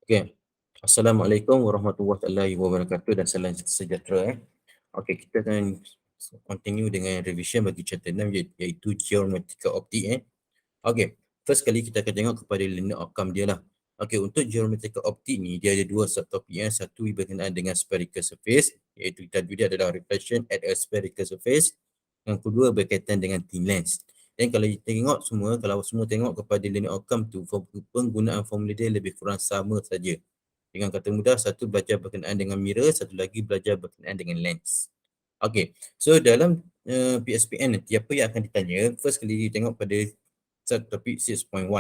Okay. Assalamualaikum warahmatullahi wabarakatuh dan salam sejahtera. Okay, kita akan continue dengan revision bagi chapter 6 iaitu geometrical optic. Okay, first kali kita akan tengok kepada linear outcome dia lah. Okay, untuk geometrical optic ni dia ada dua subtopik. Satu berkenaan dengan spherical surface iaitu kita dia adalah reflection at a spherical surface. Yang kedua berkaitan dengan thin lens. Dan kalau kita tengok semua, kalau semua tengok kepada linear outcome tu, penggunaan formula dia lebih kurang sama saja. Dengan kata mudah, satu belajar berkenaan dengan mirror, satu lagi belajar berkenaan dengan lens. Okay, so dalam PSPN nanti apa yang akan ditanya, first kali tengok pada subtopik 6.1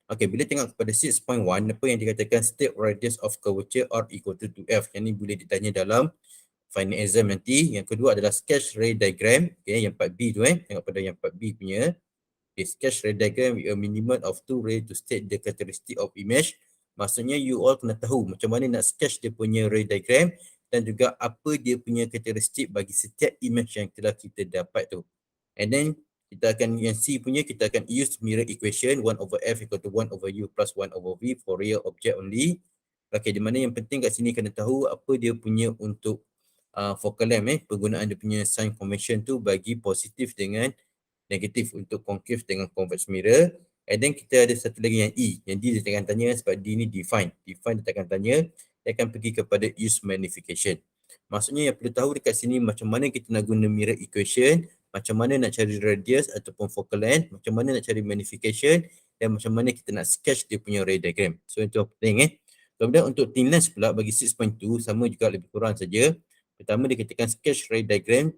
Okay, bila tengok kepada 6.1, apa yang dikatakan state radius of curvature are equal to 2f. Yang ni boleh ditanya dalam final exam nanti. Yang kedua adalah sketch ray diagram. Okay, yang part B tu tengok pada yang part B punya. Okay, sketch ray diagram with a minimum of 2 ray to state the characteristic of image. Maksudnya you all kena tahu macam mana nak sketch dia punya ray diagram dan juga apa dia punya karakteristik bagi setiap image yang telah kita dapat tu. And then kita akan yang C punya kita akan use mirror equation 1 over F equal to 1 over U plus 1 over V for real object only. Okay, di mana yang penting kat sini kena tahu apa dia punya untuk focal length penggunaan dia punya sign convention tu bagi positif dengan negatif untuk concave dengan convex mirror. And then kita ada satu lagi yang E. Yang D dia akan tanya sebab D ni define. Define dia akan tanya, dia akan pergi kepada use magnification. Maksudnya yang perlu tahu dekat sini macam mana kita nak guna mirror equation, macam mana nak cari radius ataupun focal length, macam mana nak cari magnification dan macam mana kita nak sketch dia punya ray diagram. So itu penting Kemudian untuk thin lens pula bagi 6.2 sama juga lebih kurang saja. Pertama dia katakan sketch ray diagram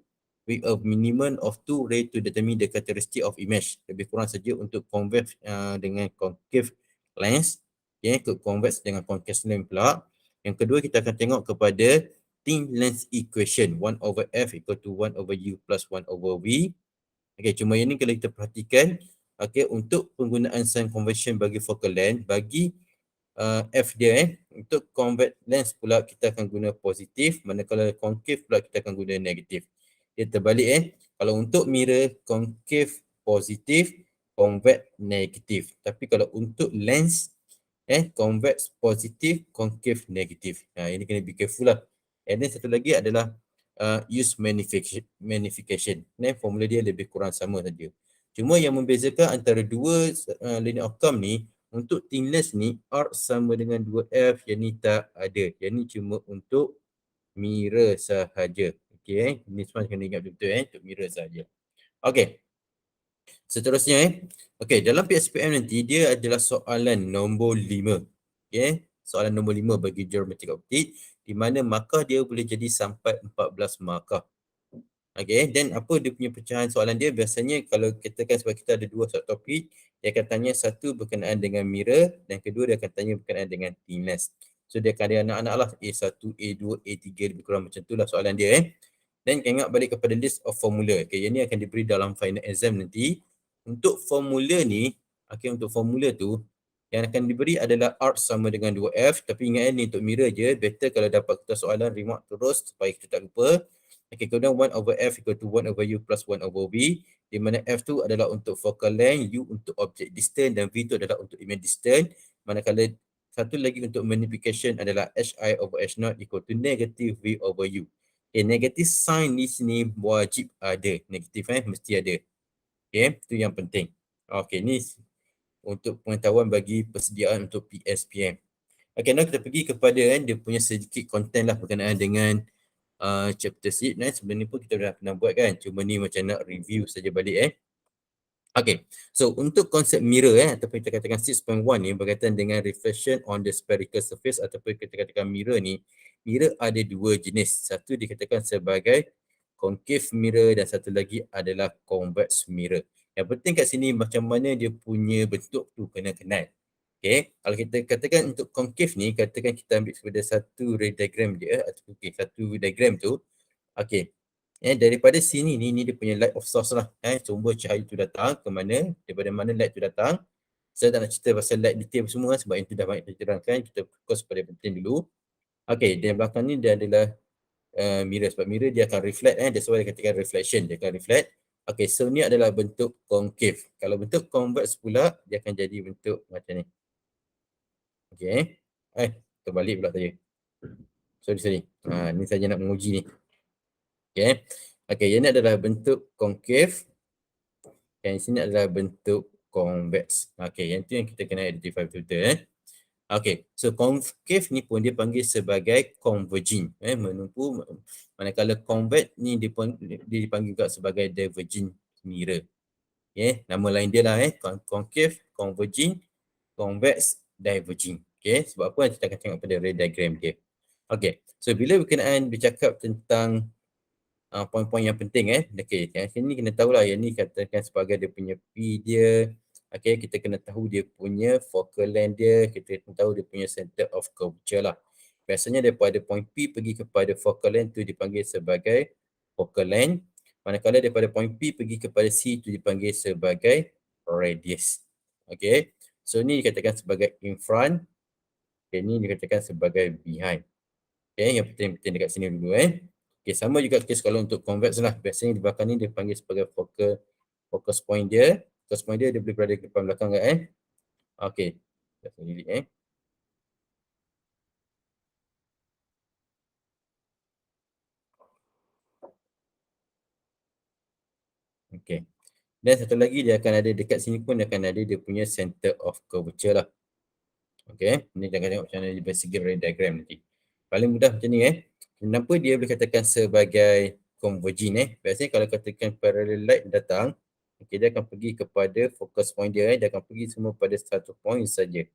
with a minimum of 2 ray to determine the characteristic of image. Lebih kurang saja untuk convex dengan concave lens. Okay, convex dengan concave lens pula. Yang kedua kita akan tengok kepada thin lens equation 1 over F equal to 1 over U plus 1 over V. Okay, cuma yang ni kalau kita perhatikan, okay, untuk penggunaan sign convention bagi focal length, bagi F dia untuk convex lens pula kita akan guna positif, manakala concave pula kita akan guna negatif. Dia terbalik kalau untuk mirror concave positif, convex negatif. Tapi kalau untuk lens convex positif, concave negatif. Ini kena be careful lah. And then satu lagi adalah use magnification. Formula dia lebih kurang sama saja. Cuma yang membezakan antara dua linear outcome ni, untuk thin lens ni R sama dengan 2F, yang ni tak ada. Yang ni cuma untuk mirror sahaja. Okey ini semua kena ingat betul untuk mirror sahaja. Okey. Seterusnya okey, dalam PSPM nanti dia adalah soalan nombor 5. Okey, soalan nombor 5 bagi geometric optic di mana markah dia boleh jadi sampai 14 markah. Okay, dan apa dia punya pecahan soalan dia? Biasanya kalau katakan sebab kita ada dua subtopik, dia akan tanya satu berkenaan dengan mirror dan kedua dia akan tanya berkenaan dengan thin lens. So dia akan ada anak-anak lah A1, A2, A3 lebih kurang macam tu lah soalan dia Dan ingat balik kepada list of formula. Okay, yang ni akan diberi dalam final exam nanti. Untuk formula ni, okay, untuk formula tu yang akan diberi adalah R sama dengan 2F, tapi ingat ni untuk mirror je. Better kalau dapat kita soalan remark terus supaya kita tak lupa. Okay, kemudian 1 over F equal to 1 over U plus 1 over V, di mana F tu adalah untuk focal length, U untuk object distance dan V tu adalah untuk image distance. Manakala satu lagi untuk magnification adalah HI over H0 equal to negative V over U. Okay, negative sign di sini wajib ada. Negatif mesti ada. Okay, itu yang penting. Okay, ni untuk pengetahuan bagi persediaan untuk PSPM. Okay, now kita pergi kepada dia punya sedikit konten lah berkenaan dengan chapter 6 sebenarnya pun kita dah pernah buat kan, cuma ni macam nak review saja balik Okay, so untuk konsep mirror ataupun kita katakan 6.1 ni berkaitan dengan reflection on the spherical surface ataupun kita katakan mirror ni, mirror ada dua jenis. Satu dikatakan sebagai concave mirror dan satu lagi adalah convex mirror. Yang penting kat sini macam mana dia punya bentuk tu kena kenal. Okay, kalau kita katakan untuk concave ni, katakan kita ambil kepada satu ray diagram dia atau satu diagram tu. Okay, daripada sini ni dia punya light of source lah. Sumber cahaya tu datang ke mana, daripada mana light tu datang. Saya tak nak cerita pasal light detail semua sebab itu dah banyak diterangkan. Kita fokus pada penting dulu. Okay, dan belakang ni dia adalah mirror. Sebab mirror dia akan reflect. That's why dia katakan reflection. Dia akan reflect. Okay, so ni adalah bentuk concave. Kalau bentuk convex pula, dia akan jadi bentuk macam ni. Okey. Terbalik pula saya. Sorry, sorry. Ni saya nak menguji ni. Okey. Okey, yang ni adalah bentuk concave, yang sini adalah bentuk convex. Okey, yang tu yang kita kena identify betul-betul. Okey, so concave ni pun dia panggil sebagai converging, menumpu. Manakala convex ni dia dipanggil juga sebagai diverging mirror. Okey, nama lain dia lah concave, converging, convex, diverging. Okey, sebab apa kita akan tengok pada ray diagram dia. Okey, so bila berkenaan bercakap tentang poin-poin yang penting okey, yang sini kena tahulah yang ni katakan sebagai dia punya P dia. Okey, kita kena tahu dia punya focal length dia, kita kena tahu dia punya center of curvature lah. Biasanya daripada point P pergi kepada focal length tu dipanggil sebagai focal length. Manakala daripada point P pergi kepada C tu dipanggil sebagai radius. Okey. So ni dikatakan sebagai in front, okay, ni dikatakan sebagai behind. Okay, yang penting-penting dekat sini dulu Okay, sama juga kes kalau untuk convex lah. Biasanya di belakang ni dia panggil sebagai focus point dia. Focus point dia boleh berada di depan belakang kan Okay. Saya delete Okay. Dan satu lagi dia akan ada dekat sini pun dia akan ada dia punya center of curvature lah. Okay. Ni jangan tengok macam mana dia bersegi ray diagram nanti. Paling mudah macam ni Kenapa dia boleh katakan sebagai converging Biasanya kalau katakan parallel light datang, okay, dia akan pergi kepada focus point dia dia akan pergi semua pada satu point saja.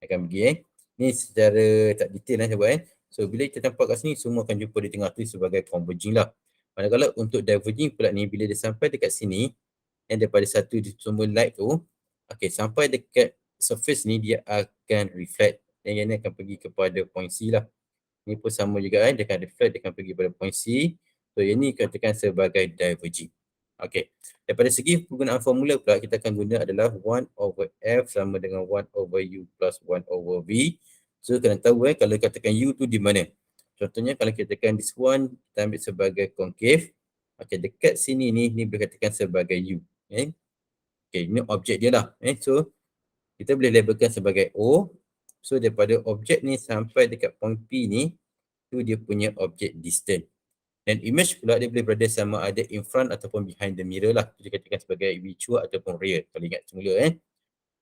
Akan pergi Ni secara tak detail sebab So bila kita nampak kat sini semua akan jumpa di tengah tu sebagai converging lah. Manakala untuk diverging pula ni bila dia sampai dekat sini daripada satu sumber light tu, okay, sampai dekat surface ni dia akan reflect dan yang ni akan pergi kepada point C lah. Ni pun sama juga dia akan reflect, dia akan pergi pada point C. So yang ni katakan sebagai diverging. Okay. Daripada segi penggunaan formula pula kita akan guna adalah 1 over F sama dengan 1 over U plus 1 over V. So kena tahu kalau katakan U tu di mana. Contohnya kalau kita katakan this one kita ambil sebagai concave. Okay, dekat sini ni boleh katakan sebagai U. Okay, ini objek dia lah. So kita boleh labelkan sebagai O. So daripada objek ni sampai dekat point P ni, tu dia punya objek distance. Dan image pula dia boleh berada sama ada in front ataupun behind the mirror lah. Dia katakan sebagai virtual ataupun real. Kalau ingat semula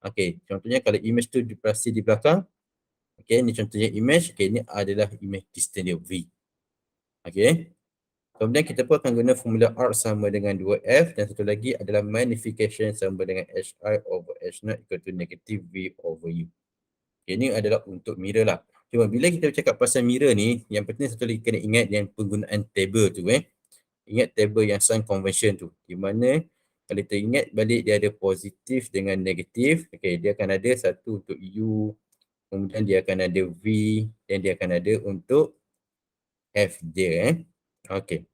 Okay, contohnya kalau image tu diperasi di belakang. Okay, ni contohnya image. Okay, ni adalah image distance dia V. Okay. Kemudian kita pun akan guna formula R sama dengan 2F dan satu lagi adalah magnification sama dengan HI over H0 equal to negative V over U. Okay, ini adalah untuk mirror lah. Cuma bila kita bercakap pasal mirror ni, yang penting satu lagi kena ingat yang penggunaan table tu Ingat table yang sign convention tu. Di mana kalau kita ingat balik dia ada positif dengan negatif. Okay, dia akan ada satu untuk U. Kemudian dia akan ada V dan dia akan ada untuk F dia Okay.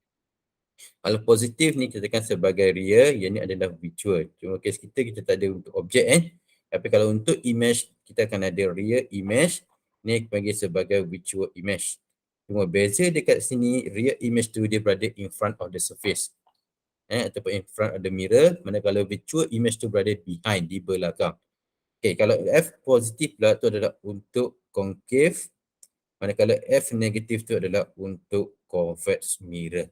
Kalau positif ni kita katakan sebagai real, yang ni adalah virtual. Cuma kes kita tak ada untuk objek Tapi kalau untuk image, kita akan ada real image. Ni panggil sebagai virtual image. Cuma beza dekat sini, real image tu dia berada in front of the surface. Ataupun in front of the mirror. Manakala virtual image tu berada behind, di belakang. Okay, kalau F positif pula tu adalah untuk concave. Manakala F negatif tu adalah untuk convex mirror.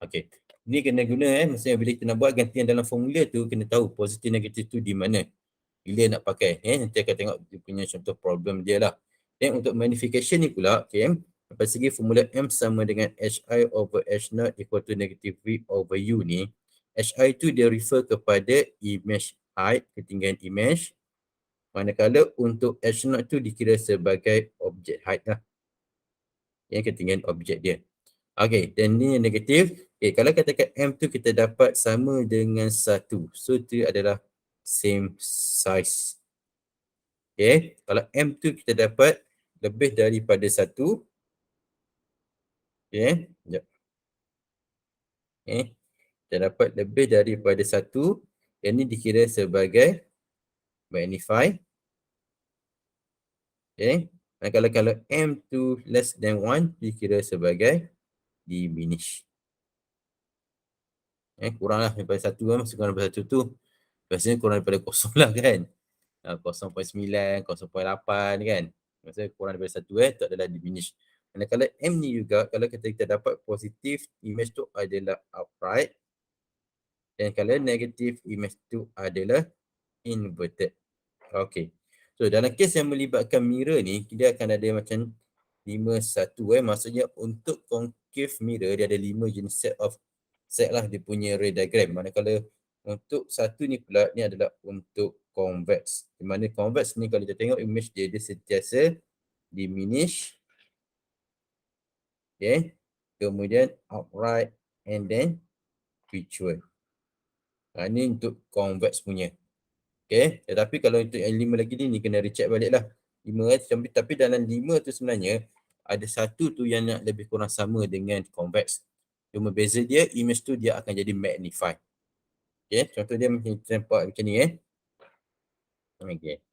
Okay. Ni kena guna maksudnya bila kita nak buat gantian dalam formula tu kena tahu positif negatif tu di mana. Bila nak pakai nanti akan tengok dia punya contoh problem dia lah. Dan untuk magnification ni pula dari segi formula M sama dengan HI over H0 equal to negative V over U ni. HI tu dia refer kepada image height, ketinggian image. Manakala untuk H0 tu dikira sebagai object height lah. Ketinggian objek dia. Okay, dan ni yang negatif. Okay, kalau katakan M tu kita dapat sama dengan 1. So, tu adalah same size. Okay, kalau M tu kita dapat lebih daripada 1. Okay, sekejap. Okay, kita dapat lebih daripada 1. Yang ni dikira sebagai magnify. Okay, dan kalau M tu less than 1, dikira sebagai diminish. Kurang lah daripada 1 masih kurang daripada 1 tu. Biasanya kurang daripada kosong lah kan. 0.9, 0.8 kan. Maksudnya kurang daripada 1 itu adalah diminish. Manakala M ni juga kalau kita dapat positif image tu adalah upright dan kalau negatif image tu adalah inverted. Okey. So dalam kes yang melibatkan mirror ni, dia akan ada macam 5 1 maksudnya untuk concave mirror dia ada 5 jenis set lah dia punya ray diagram. Manakala untuk satu ni pula ni adalah untuk convex. Di mana convex ni kalau kita tengok image dia sentiasa diminish, okay, kemudian upright and then virtual. Ni untuk convex punya. Okay, tetapi kalau untuk yang 5 lagi ni kena recheck balik lah. 5 tapi dalam 5 tu sebenarnya ada satu tu yang nak lebih kurang sama dengan convex. Cuma beza dia image tu dia akan jadi magnify. Okay, contoh dia macam nampak macam ni Okay.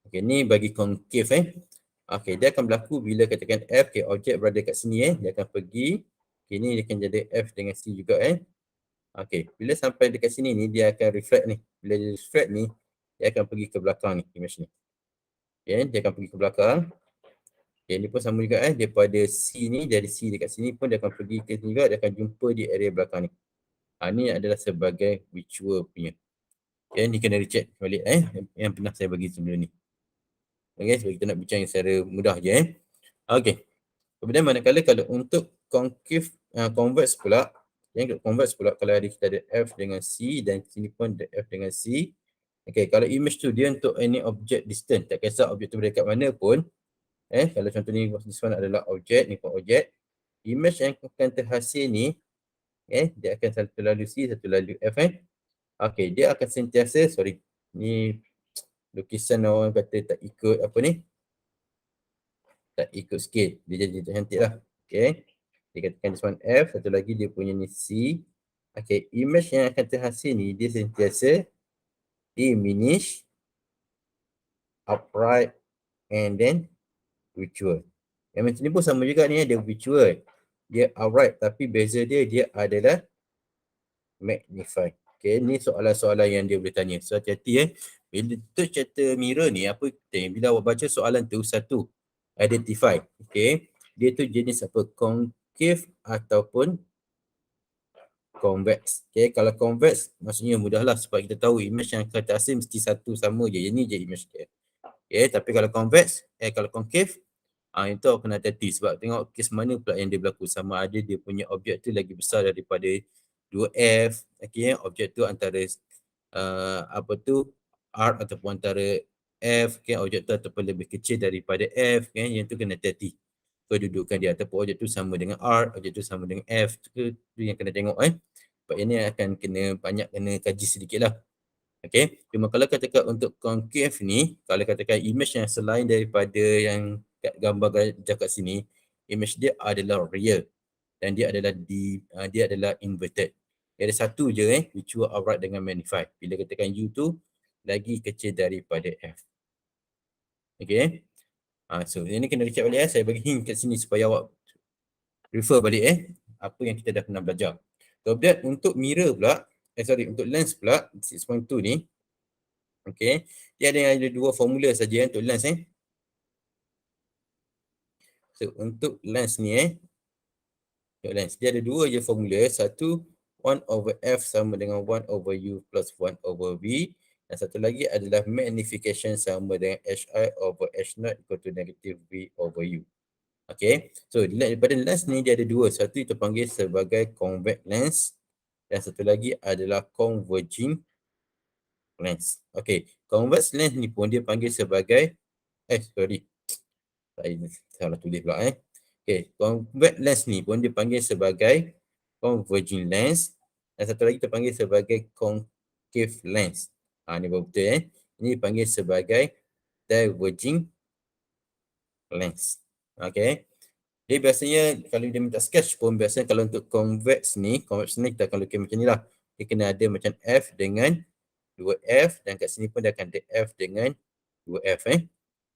Okay, ni bagi concave Okay, dia akan berlaku bila katakan F, okay, objek berada kat sini dia akan pergi. Okay, ni dia akan jadi F dengan C juga Okay, bila sampai dekat sini ni dia akan reflect ni. Bila dia reflect ni, dia akan pergi ke belakang ni, image ni. Okay, dia akan pergi ke belakang. Okay, ni pun sama juga daripada C ni, dari C dekat sini pun dia akan pergi ke sini juga, dia akan jumpa di area belakang ni. Ni adalah sebagai virtual punya. Okay, ni kena recheck balik yang pernah saya bagi sebelum ni. Okay, sebab kita nak bincang secara mudah je Okay. Kemudian manakala kalau untuk concave, convex pula, yang convex pula kalau ada kita ada F dengan C dan sini pun ada F dengan C. Okay, kalau image tu dia untuk any object distant, tak kisah objek tu berada kat mana pun. Kalau contoh ni, this one adalah objek, ni pun objek. Image yang akan terhasil ni, dia akan satu lalu C, satu lalu F Okay, dia akan sentiasa, ni lukisan orang kata tak ikut apa ni, tak ikut scale, dia jadi cantik lah. Okay, dia katakan this one F, satu lagi dia punya ni C. Okay, image yang akan terhasil ni dia sentiasa diminish, upright and then virtual. Yang macam ni pun sama juga ni dia virtual, dia upright tapi beza dia adalah magnify. Okay, ni soalan-soalan yang dia boleh tanya. So hati-hati bila tu chapter mirror ni apa kita bila awak baca soalan tu satu identify. Okay, dia tu jenis apa, concave ataupun convex. Okay, kalau convex maksudnya mudahlah sebab kita tahu image yang akan terhasil mesti satu sama je. Ini je image dia. Okay, tapi kalau convex, kalau concave, itu awak kena hati-hati sebab tengok kes mana pula yang dia berlaku. Sama ada dia punya objek tu lagi besar daripada 2F. Okay, objek tu antara R ataupun antara F. Okay, objek tu ataupun lebih kecil daripada F. Okay, yang tu kena hati-hati kedudukan dia. Ataupun objek tu sama dengan R, objek tu sama dengan F. Tu yang kena tengok sebab ini akan banyak kena kaji sedikit lah. Okay, cuma kalau katakan untuk concave ni, kalau katakan image yang selain daripada yang kat gambar kat sini, image dia adalah real dan dia adalah inverted. Dia ada satu je virtual upright dengan magnify. Bila katakan U tu lagi kecil daripada F. Okay. So ini kena recap balik saya bagi hint kat sini supaya awak refer balik apa yang kita dah pernah belajar. Kemudian untuk mirror pula, untuk lens pula 6.2 ni, okay, dia ada dua formula saja untuk lens So untuk lens ni untuk lens dia ada dua je formula. Satu 1/f sama dengan 1/u plus 1/v. Dan satu lagi adalah magnification sama dengan hi/h0 equal to negative v/u. Okay, so daripada lens ni dia ada dua. Satu itu panggil sebagai convex lens dan satu lagi adalah converging lens. Okay, convex lens ni pun dia panggil sebagai saya salah tulis pula Okay, convex lens ni pun dia panggil sebagai converging lens dan satu lagi kita panggil sebagai concave lens. Ni baru betul Ini dipanggil sebagai diverging lens. Okay. Dia biasanya kalau dia minta sketch pun biasanya kalau untuk convex ni kita akan lukis macam ni lah. Dia kena ada macam F dengan 2F dan kat sini pun dia akan ada F dengan 2F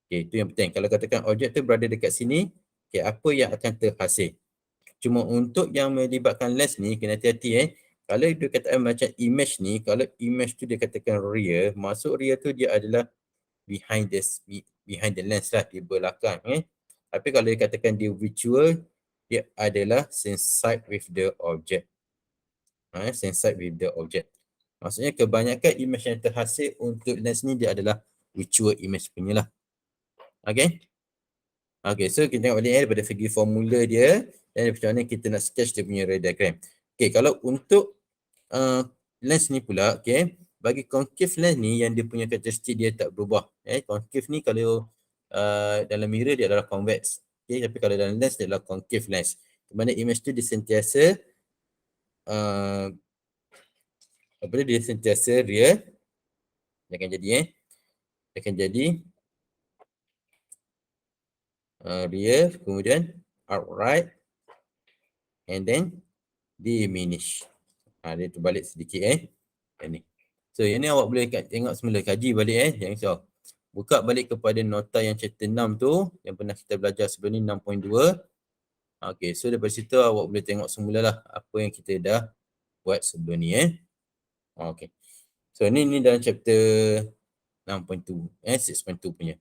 Okay, itu yang penting. Kalau katakan objek tu berada dekat sini, okay, apa yang akan terhasil? Cuma untuk yang melibatkan lens ni, kena hati-hati Kalau dia katakan macam image ni, kalau image tu dia katakan real, maksud real tu dia adalah behind the lens lah, di belakang. Tapi kalau dikatakan dia virtual, dia adalah sensite with the object. Sensite with the object. Maksudnya kebanyakan image yang terhasil untuk lens ni dia adalah virtual image punya lah. Okay. Okay, so kita tengok balik daripada segi formula dia dan macam mana kita nak sketch dia punya ray diagram. Okay, kalau untuk lens ni pula, okay, bagi concave lens ni yang dia punya karakteristik dia tak berubah. Concave ni kalau dalam mirror dia adalah convex. Okay, tapi kalau dalam lens dia adalah concave lens. Di mana image tu dia sentiasa dia sentiasa real. Dia akan jadi dia akan jadi real, kemudian outright and then diminish. Dia terbalik sedikit ni. So yang ni awak boleh tengok semula, kaji balik jangan risau. Buka balik kepada nota yang chapter 6 tu yang pernah kita belajar sebelum ni 6.2. Okay, so daripada situ awak boleh tengok semulalah apa yang kita dah buat sebelum ni Okay. So ni dalam chapter 6.2 6.2 punya.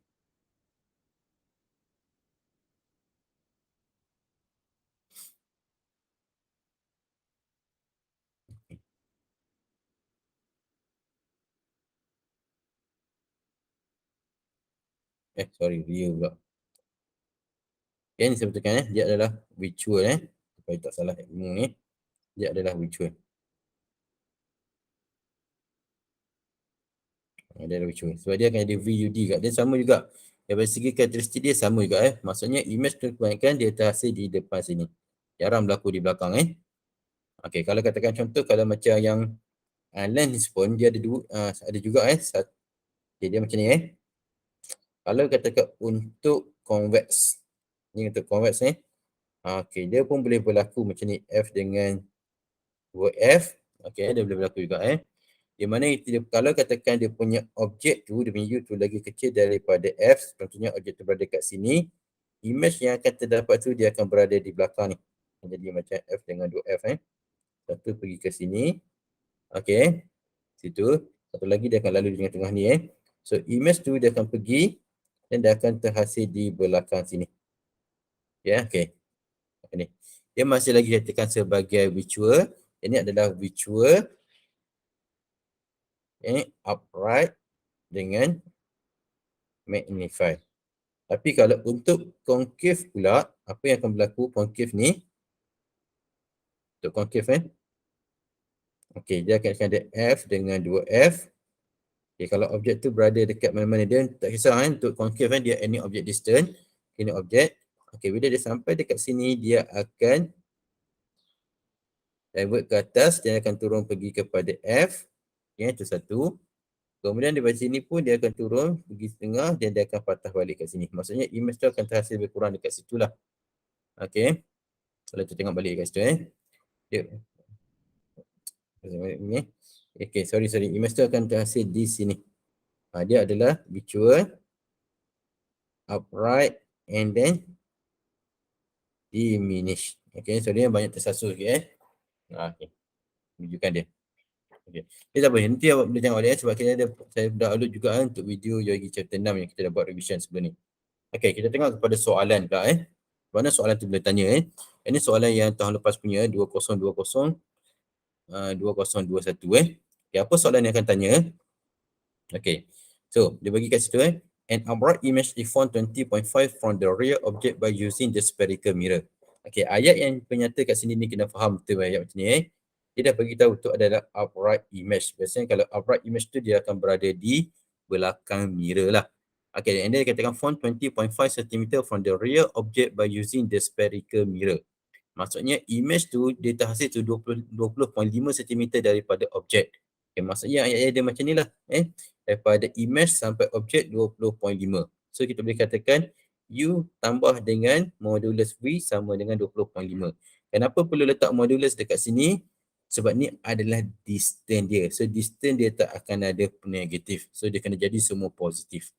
Sorry, real pula. Ni saya betulkan dia adalah virtual supaya tak salah ni. Dia adalah virtual. Dia adalah virtual. Sebab dia akan ada VUD kat. Dia sama juga. Dari segi karakteristik dia sama juga Maksudnya image tu kebanyakan dia terhasil di depan sini. Jarang berlaku di belakang Okay, kalau katakan contoh kalau macam yang lens pun dia ada dua, ada juga okay, dia macam ni Kalau katakan untuk convex. Ni untuk convex okay, dia pun boleh berlaku macam ni F dengan 2F. Okay, dia boleh berlaku juga di mana kalau katakan dia punya objek tu, dia punya U tu lagi kecil daripada F, contohnya objek tu berada kat sini, image yang akan terdapat tu dia akan berada di belakang ni. Jadi macam F dengan 2F Satu pergi ke sini. Okay, situ. Satu lagi dia akan lalu di tengah-tengah ni So image tu dia akan pergi dan dia akan terhasil di belakang sini. Okay. Ni. Dia masih lagi katakan sebagai virtual. Ini adalah virtual upright dengan magnify. Tapi kalau untuk concave pula, apa yang akan berlaku concave ni? Untuk concave okay, dia akan ada F dengan 2F. Okay, kalau objek tu berada dekat mana-mana, dia tak kisah untuk concave dia any object distance. Ini objek. Okay, bila dia sampai dekat sini, dia akan divert ke atas, dia akan turun pergi kepada F. Okay, itu satu. Kemudian di sini pun dia akan turun pergi setengah dan dia akan patah balik kat sini. Maksudnya image tu akan terhasil lebih kurang dekat situ lah. Okay. Kalau kita tengok balik kat situ Okay, sorry. Image tu akan terhasil di sini. Dia adalah virtual, upright and then diminish. Okay, so dia banyak tersasul sikit Okay. Tunjukkan dia. Okay. Dia tak boleh. Nanti awak boleh tengok dia sebab saya dah upload juga untuk video Yogi chapter 6 yang kita dah buat revision sebelum ni. Okay, kita tengok kepada soalan pula Mana soalan tu boleh tanya Ini soalan yang tahun lepas punya 2020 2021 Okay, apa soalan yang akan tanya Okay, so dia bagi kat situ an upright image is formed 20.5 from the real object by using the spherical mirror. Okay, ayat yang penyata kat sini ni kena faham betul ayat macam ni Dia dah bagi tahu tu adalah upright image. Biasanya kalau upright image tu dia akan berada di belakang mirror lah. Okay, and then dia katakan form 20.5 cm from the real object by using the spherical mirror. Maksudnya image tu dia terhasil tu 20.5 cm daripada objek. Okay, maksudnya ayat dia macam ni lah. Daripada image sampai objek 20.5. So kita boleh katakan U tambah dengan modulus V sama dengan 20.5. Kenapa perlu letak modulus dekat sini? Sebab ni adalah distance dia. So distance dia tak akan ada negatif. So dia kena jadi semua positif.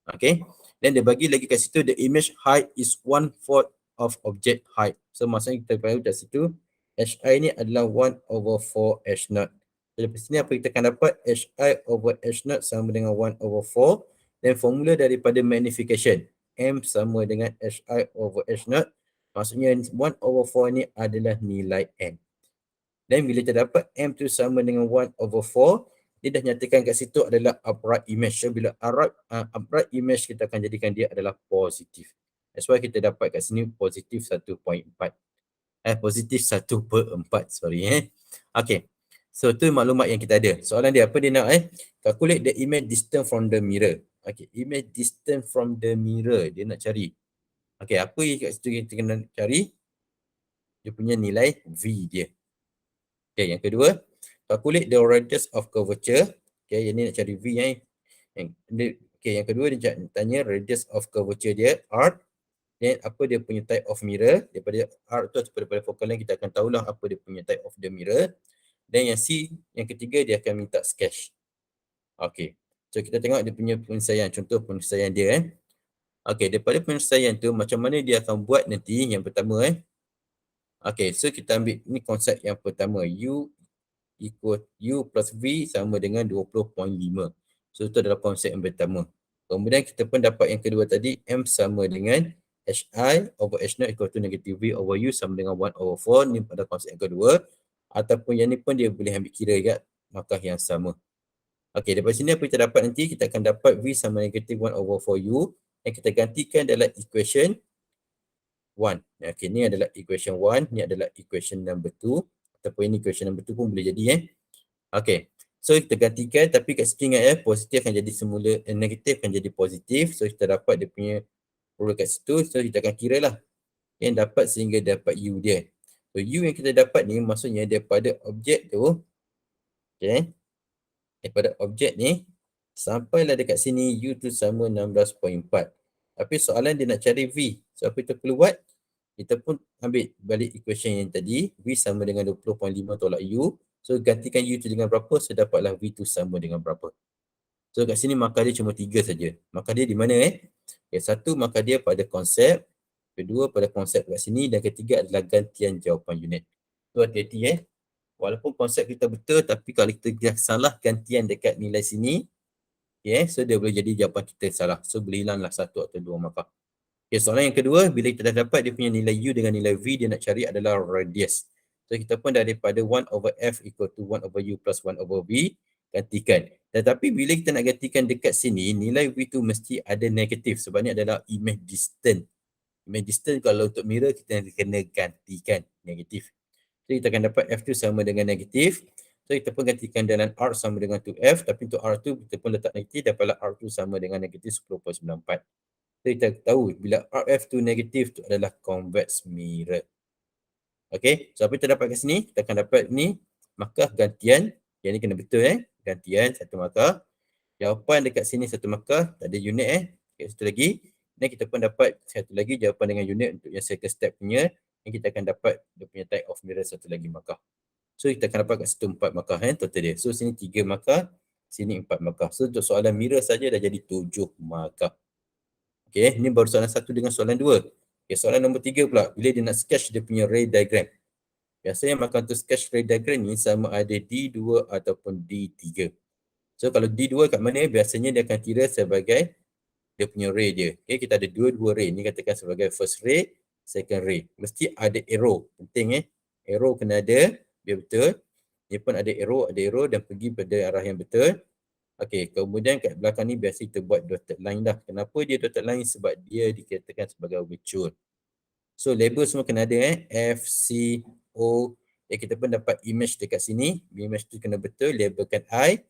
Okay. Dan dia bagi lagi kat situ the image height is 1/4 of object height. So maksudnya kita tahu kat situ HI ni adalah 1/4 H0. So dari sini apa kita akan dapat HI over H0 sama dengan 1/4 Dan formula daripada magnification, M sama dengan HI over H0, maksudnya 1/4 ni adalah nilai M. Dan bila terdapat M tu sama dengan 1/4, dia dah nyatakan kat situ adalah upright image. So bila upright image, kita akan jadikan dia adalah positif. That's why kita dapat kat sini positif 1.4. Positif 1/4, sorry. Okay. So tu maklumat yang kita ada. Soalan dia apa dia nak calculate the image distance from the mirror. Okay, image distance from the mirror dia nak cari. Okay, apa yang kat situ kita kena cari? Dia punya nilai V dia. Okay, yang kedua, calculate the radius of curvature. Okay, yang ni nak cari V Okay, yang kedua dia tanya radius of curvature dia, R. Dan apa dia punya type of mirror. Daripada R tu atau daripada focal length, kita akan tahulah apa dia punya type of the mirror. Dan yang C, yang ketiga, dia akan minta sketch. Okay, so kita tengok dia punya penyelesaian. Contoh penyelesaian dia. Okay, daripada penyelesaian tu, macam mana dia akan buat nanti yang pertama. Okay, so kita ambil ni konsep yang pertama. U plus V sama dengan 20.5. So itu adalah konsep yang pertama. Kemudian kita pun dapat yang kedua tadi, M sama dengan HI over H0 equal to negative V over U sama dengan 1/4. Ni pada konsep yang kedua. Ataupun yang ni pun dia boleh ambil kira kat markah yang sama. Okey, daripada sini apa kita dapat nanti? Kita akan dapat V sama negative 1/4 U yang kita gantikan dalam equation 1. Okey, ni adalah equation 1. Ni adalah equation number 2. Ataupun ini equation number 2 pun boleh jadi. Okey, so kita gantikan, tapi kat situ ingat positif akan jadi semula, negatif akan jadi positif. So kita dapat dia punya rule kat situ. So kita akan kira lah yang dapat sehingga dapat U dia. So U yang kita dapat ni maksudnya daripada objek tu, okay, daripada objek ni sampailah dekat sini U tu sama 16.4. Tapi soalan dia nak cari V. So apa kita perlu buat? Kita pun ambil balik equation yang tadi. V sama dengan 20.5 tolak U. So gantikan U tu dengan berapa? So dapatlah V tu sama dengan berapa. So kat sini markah dia cuma 3 saja. Markah dia di mana Okay, satu markah dia pada konsep. Kedua pada konsep kat sini. Dan ketiga adalah gantian jawapan unit. So hati-hati walaupun konsep kita betul, tapi kalau kita salah gantian dekat nilai sini, okay, so dia boleh jadi jawapan kita salah. So boleh hilanglah 1 atau 2 markah. Okay, soalan yang kedua, bila kita dah dapat dia punya nilai U dengan nilai V, dia nak cari adalah radius. So kita pun daripada 1/F equal to 1/U plus 1/V, gantikan. Tetapi bila kita nak gantikan dekat sini, nilai V tu mesti ada negatif sebab ni adalah image distance. Image distance kalau untuk mirror kita kena gantikan negatif. So kita akan dapat F tu sama dengan negatif. So kita pun gantikan dalam R sama dengan 2F, tapi untuk R tu kita pun letak negatif, dapatlah R tu sama dengan negatif 10.94. So kita tahu bila RF tu negatif tu adalah convex mirror. Okay, so apa kita dapat kat sini? Kita akan dapat ni markah gantian. Yang ni kena betul gantian satu markah. Jawapan dekat sini satu markah, tak ada unit Okay, satu lagi. Dan kita pun dapat satu lagi jawapan dengan unit untuk yang second step punya. Yang kita akan dapat dia punya type of mirror satu lagi markah. So kita akan dapat kat situ 4 markah total dia. So sini 3 markah, sini 4 markah. So untuk soalan mirror saja dah jadi 7 markah. Okay, ni baru soalan 1 dengan soalan 2. Okay, soalan nombor 3 pula. Bila dia nak sketch dia punya ray diagram. Biasanya markah untuk sketch ray diagram ni sama ada D2 ataupun D3. So kalau D2 kat mana? Biasanya dia akan kira sebagai dia punya ray dia. Okay, kita ada dua ray. Ni katakan sebagai first ray, second ray. Mesti ada arrow. Penting Arrow kena ada, biar betul. Ni pun ada arrow dan pergi pada arah yang betul. Okey, kemudian kat belakang ni biasa kita buat dotted line dah. Kenapa dia dotted line? Sebab dia dikatakan sebagai overture. So label semua kena ada F, C, O. Kita pun dapat image dekat sini. Image tu kena betul, labelkan I.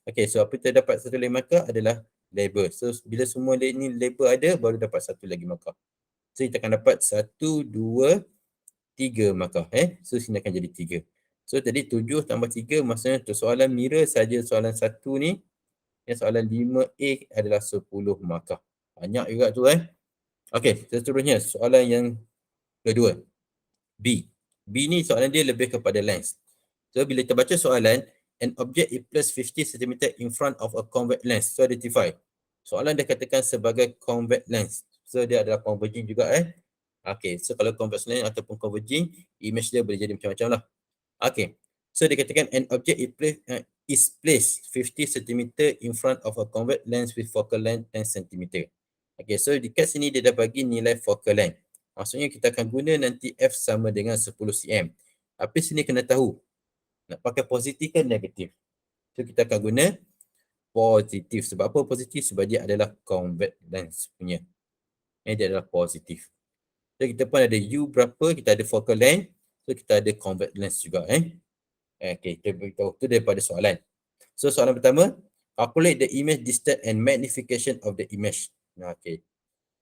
Okey, so apa kita dapat satu lagi markah adalah label. So bila semua ni label ada, baru dapat satu lagi markah. So kita akan dapat 1, 2, 3 markah. So sini akan jadi 3. So tadi 7 tambah 3 maksudnya untuk soalan mirror saja soalan 1 ni. Yang soalan 5A adalah 10 markah. Banyak juga tu Okey, seterusnya soalan yang kedua. B. B ni soalan dia lebih kepada length. So bila kita baca soalan, an object is placed 50 cm in front of a convex lens. So identify. Soalan dia katakan sebagai convex lens. So dia adalah converging juga Okey, so kalau convex lens ataupun converging, image dia boleh jadi macam-macam lah. Okey. So dia katakan an object is placed is placed 50 cm in front of a convex lens with focal length 10 cm. Okay, so dekat sini dia dah bagi nilai focal length. Maksudnya kita akan guna nanti F sama dengan 10 cm. Tapi sini kena tahu, nak pakai positif ke negatif. So kita akan guna positif. Sebab apa positif? Sebab dia adalah convex lens punya. Dia adalah positif. So kita pun ada U berapa, kita ada focal length. So kita ada convex lens juga. Okay, kita beritahu tu daripada soalan. So soalan pertama, calculate the image distance and magnification of the image. Okay.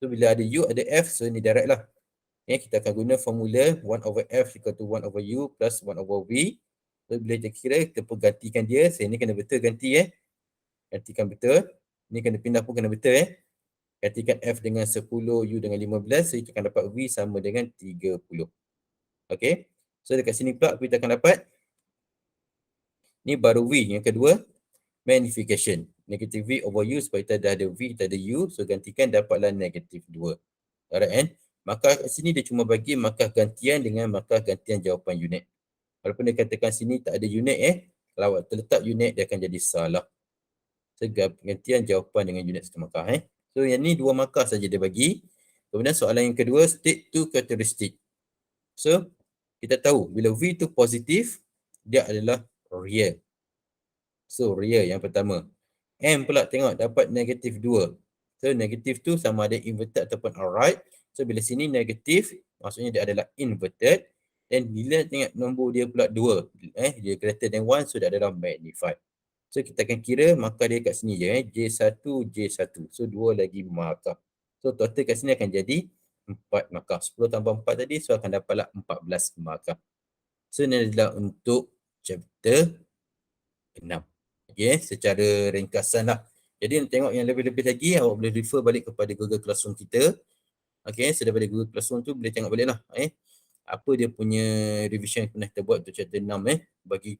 So bila ada U, ada F, so ni direct lah. Kita akan guna formula 1 over F equal to 1 over U plus 1 over V. So bila kita kira, kita pun gantikan dia. So ni kena betul ganti gantikan betul. Ni kena pindah pun kena betul Gantikan F dengan 10, U dengan 15. So kita akan dapat V sama dengan 30. Okay. So dekat sini pula kita akan dapat ni baru V yang kedua, magnification. Negative V over U sebab kita dah ada V, kita ada U. So gantikan dapatlah negative 2. Alright Maka kat sini dia cuma bagi markah gantian dengan markah gantian jawapan unit. Walaupun dia katakan sini tak ada unit kalau terletak unit dia akan jadi salah. So gantian jawapan dengan unit satu markah So yang ni 2 markah saja dia bagi. Kemudian soalan yang kedua, state 2 characteristic. So kita tahu bila V tu positif, dia adalah real. So real yang pertama. M pula tengok dapat negatif 2. So negatif tu sama ada inverted ataupun alright. So bila sini negatif, maksudnya dia adalah inverted. Dan bila tengok nombor dia pula 2, dia greater than 1, so dia adalah magnified. So kita akan kira markah dia kat sini je J1, J1. So 2 lagi markah. So total kat sini akan jadi 4 markah. 10 tambah 4 tadi, so akan dapatlah 14 markah. So ini adalah untuk chapter 6. Okay, secara ringkasan lah. Jadi nak tengok yang lebih-lebih lagi, awak boleh refer balik kepada Google Classroom kita. Okay, so daripada Google Classroom tu boleh tengok balik lah. Apa dia punya revision yang pernah kita buat untuk chapter 6 bagi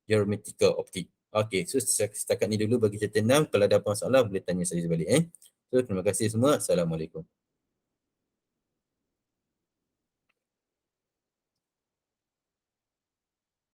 geometrical optik. Okay, so setakat ni dulu bagi chapter 6. Kalau ada apa masalah boleh tanya saya balik. So terima kasih semua. Assalamualaikum.